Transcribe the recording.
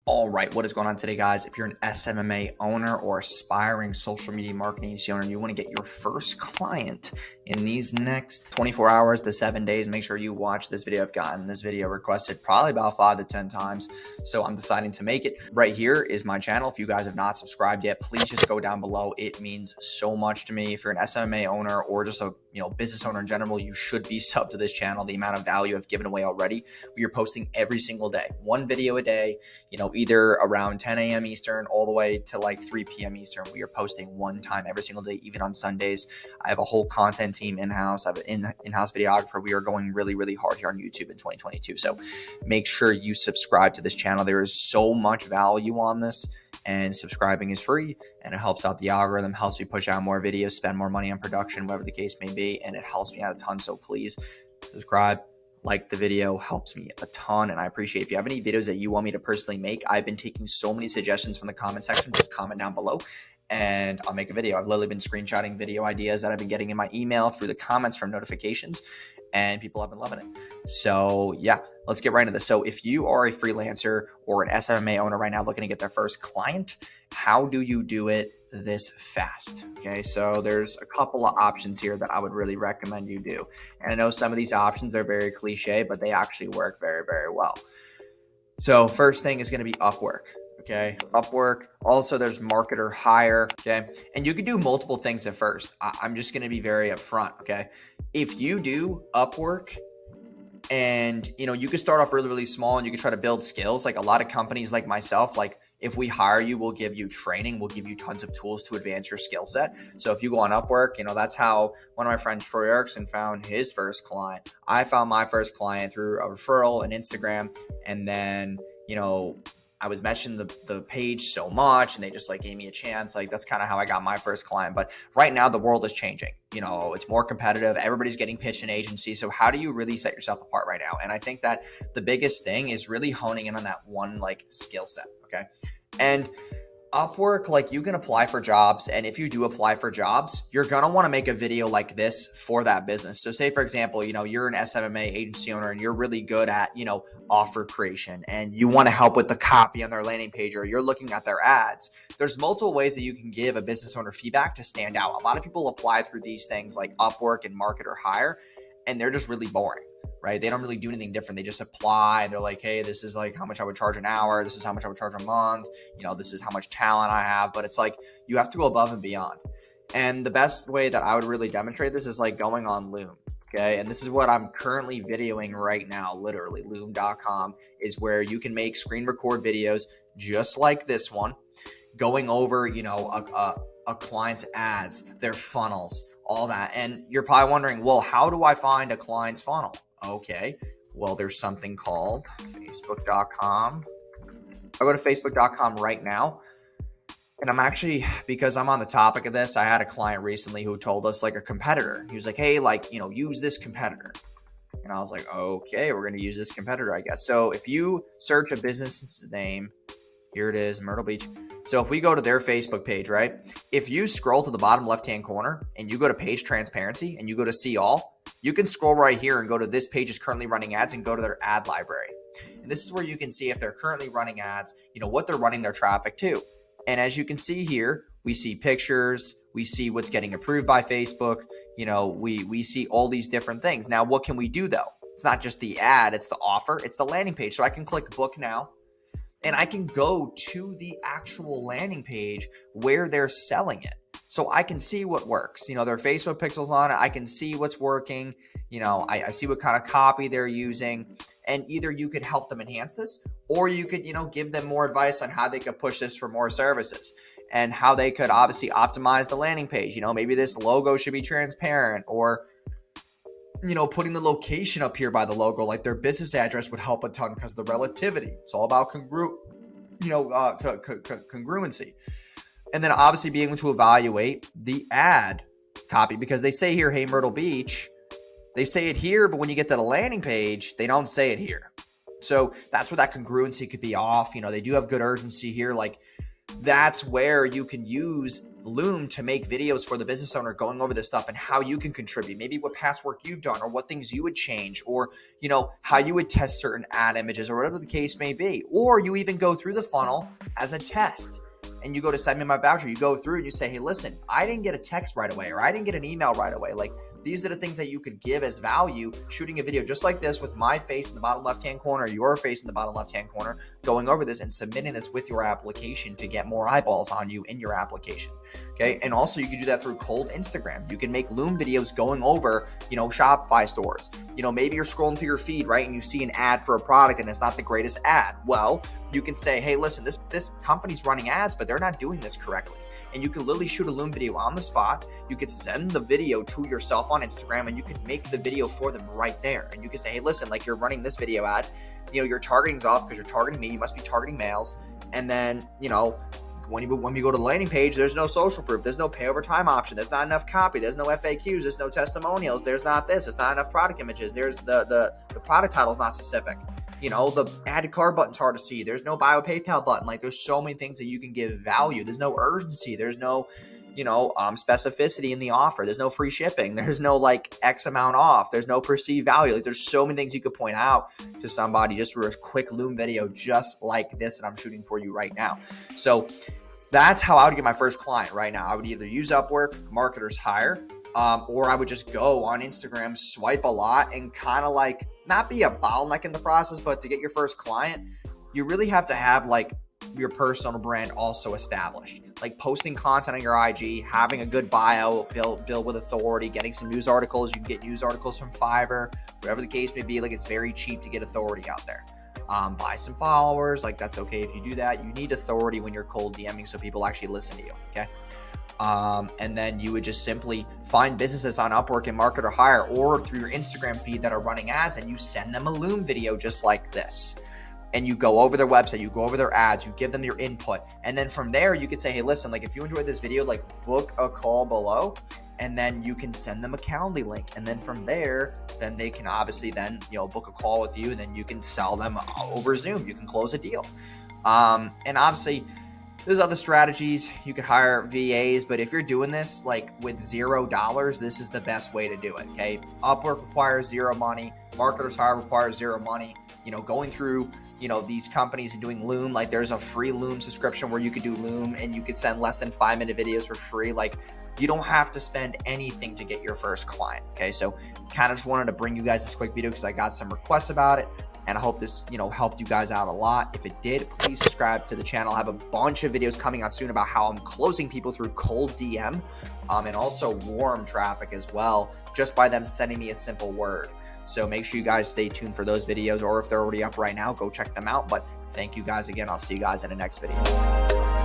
All right, what is going on today, guys? If you're an SMMA owner or aspiring social media marketing agency owner, and you want to get your first client in these next 24 hours to 7 days, make sure you watch this video. I've gotten this video requested probably about 5 to 10 times, so I'm deciding to make it. Right here is my channel. If you guys have not subscribed yet, please just go down below. It means so much to me. If you're an SMMA owner or just a business owner in general, you should be subbed to this channel. The amount of value I've given away already. We are posting every single day, one video a day, either around 10 a.m. Eastern all the way to like 3 p.m. Eastern. We are posting one time every single day, even on Sundays. I have a whole content team in-house. I have an in-house videographer. We are going really, really hard here on YouTube in 2022. So make sure you subscribe to this channel. There is so much value on this, and subscribing is free, and it helps out the algorithm, helps me push out more videos, spend more money on production, whatever the case may be, and it helps me out a ton. So please subscribe. Like the video, helps me a ton, and I appreciate it. If you have any videos that you want me to personally make, I've been taking so many suggestions from the comment section. Just comment down below and I'll make a video. I've literally been screenshotting video ideas that I've been getting in my email through the comments from notifications, and people have been loving it. So yeah, let's get right into this. So if you are a freelancer or an SMMA owner right now looking to get their first client, how do you do it this fast? Okay, so there's a couple of options here that I would really recommend you do. And I know some of these options are very cliche, but they actually work very, very well. So first thing is going to be Upwork. Okay, Upwork. Also, there's Marketer Hire. Okay, and you can do multiple things at first. I'm just going to be very upfront. Okay, if you do Upwork, and you can start off really, really small, and you can try to build skills. Like a lot of companies like myself, like if we hire you, we'll give you training, we'll give you tons of tools to advance your skill set. So if you go on Upwork, that's how one of my friends, Troy Erickson, found his first client. I found my first client through a referral and Instagram, and then I was mentioning the page so much, and they just gave me a chance. That's kind of how I got my first client. But right now the world is changing. It's more competitive. Everybody's getting pitched in agencies. So how do you really set yourself apart right now? And I think that the biggest thing is really honing in on that one skill set. Okay. And Upwork, you can apply for jobs. And if you do apply for jobs, you're going to want to make a video like this for that business. So say, for example, you're an SMMA agency owner and you're really good at, offer creation, and you want to help with the copy on their landing page, or you're looking at their ads. There's multiple ways that you can give a business owner feedback to stand out. A lot of people apply through these things like Upwork and Marketer Hire, and they're just really boring. Right? They don't really do anything different. They just apply and they're like, hey, this is how much I would charge an hour. This is how much I would charge a month. This is how much talent I have. But it's you have to go above and beyond. And the best way that I would really demonstrate this is going on Loom. Okay. And this is what I'm currently videoing right now. Literally, loom.com is where you can make screen record videos just like this one, going over, a client's ads, their funnels, all that. And you're probably wondering, well, how do I find a client's funnel? Okay, well, there's something called facebook.com. I go to facebook.com right now, and I'm actually, because I'm on the topic of this, I had a client recently who told us a competitor. He was like, hey, use this competitor. And I was like, okay, we're going to use this competitor, I guess. So if you search a business's name, here it is, Myrtle Beach. So if we go to their Facebook page, right? If you scroll to the bottom left-hand corner and you go to page transparency and you go to see all, you can scroll right here and go to this page is currently running ads and go to their ad library. And this is where you can see if they're currently running ads, what they're running their traffic to. And as you can see here, we see pictures, we see what's getting approved by Facebook. We see all these different things. Now, what can we do though? It's not just the ad, it's the offer, it's the landing page. So I can click book now, and I can go to the actual landing page where they're selling it. So I can see what works. Their Facebook pixels on it. I can see what's working. I see what kind of copy they're using. And either you could help them enhance this, or you could, give them more advice on how they could push this for more services and how they could obviously optimize the landing page. Maybe this logo should be transparent, or putting the location up here by the logo, their business address would help a ton because the relativity. It's all about congruency. And then obviously being able to evaluate the ad copy, because they say here, hey, Myrtle Beach, they say it here, but when you get to the landing page, they don't say it here. So that's where that congruency could be off. They do have good urgency here. That's where you can use Loom to make videos for the business owner going over this stuff and how you can contribute, maybe what past work you've done or what things you would change, or, you know, how you would test certain ad images or whatever the case may be. Or you even go through the funnel as a test and you go to Send Me My Voucher, you go through and you say, hey, listen, I didn't get a text right away, or I didn't get an email right away. Like, these are the things that you could give as value, shooting a video just like this with my face in the bottom left-hand corner, your face in the bottom left-hand corner, going over this and submitting this with your application to get more eyeballs on you in your application. Okay. And also you can do that through cold Instagram. You can make Loom videos going over, you know, Shopify stores. You know, maybe you're scrolling through your feed, right? And you see an ad for a product and it's not the greatest ad. Well, you can say, hey, listen, this company's running ads, but they're not doing this correctly. And you can literally shoot a Loom video on the spot. You could send the video to yourself on Instagram and you could make the video for them right there. And you can say, hey, listen, like, you're running this video ad, you know, your targeting's off because you're targeting me. You must be targeting males. And then, you know, when we go to the landing page, there's no social proof. There's no pay over time option. There's not enough copy. There's no FAQs. There's no testimonials. There's not this. There's not enough product images. There's the product title is not specific. You know, the add to cart button's hard to see. There's no bio PayPal button. Like, there's so many things that you can give value. There's no urgency. There's no, you know, specificity in the offer. There's no free shipping. There's no like X amount off. There's no perceived value. Like, there's so many things you could point out to somebody just for a quick Loom video just like this that I'm shooting for you right now. So that's how I would get my first client right now. I would either use Upwork, Marketers Hire, or I would just go on Instagram, swipe a lot, and kind of like not be a bottleneck in the process, but to get your first client, you really have to have like your personal brand also established. Like posting content on your IG, having a good bio, build with authority, getting some news articles. You can get news articles from Fiverr, whatever the case may be. Like, it's very cheap to get authority out there. Buy some followers. Like, that's okay if you do that. You need authority when you're cold DMing so people actually listen to you. Okay. And then you would just simply find businesses on Upwork and Marketer Hire or through your Instagram feed that are running ads, and you send them a Loom video just like this. And you go over their website, you go over their ads, you give them your input. And then from there, you could say, hey, listen, like, if you enjoyed this video, like, book a call below. And then you can send them a Calendly link. And then from there, then they can obviously then, you know, book a call with you, and then you can sell them over Zoom. You can close a deal. And obviously, there's other strategies. You could hire VAs, but if you're doing this like with $0, this is the best way to do it. Okay. Upwork requires zero money. Marketers Hire requires zero money. You know, going through, you know, these companies and doing Loom, like, there's a free Loom subscription where you could do Loom and you could send less than 5-minute videos for free. Like, you don't have to spend anything to get your first client. Okay. So kind of just wanted to bring you guys this quick video because I got some requests about it. And I hope this, you know, helped you guys out a lot. If it did, please subscribe to the channel. I have a bunch of videos coming out soon about how I'm closing people through cold DM and also warm traffic as well, just by them sending me a simple word. So make sure you guys stay tuned for those videos, or if they're already up right now, go check them out. But thank you guys again. I'll see you guys in the next video.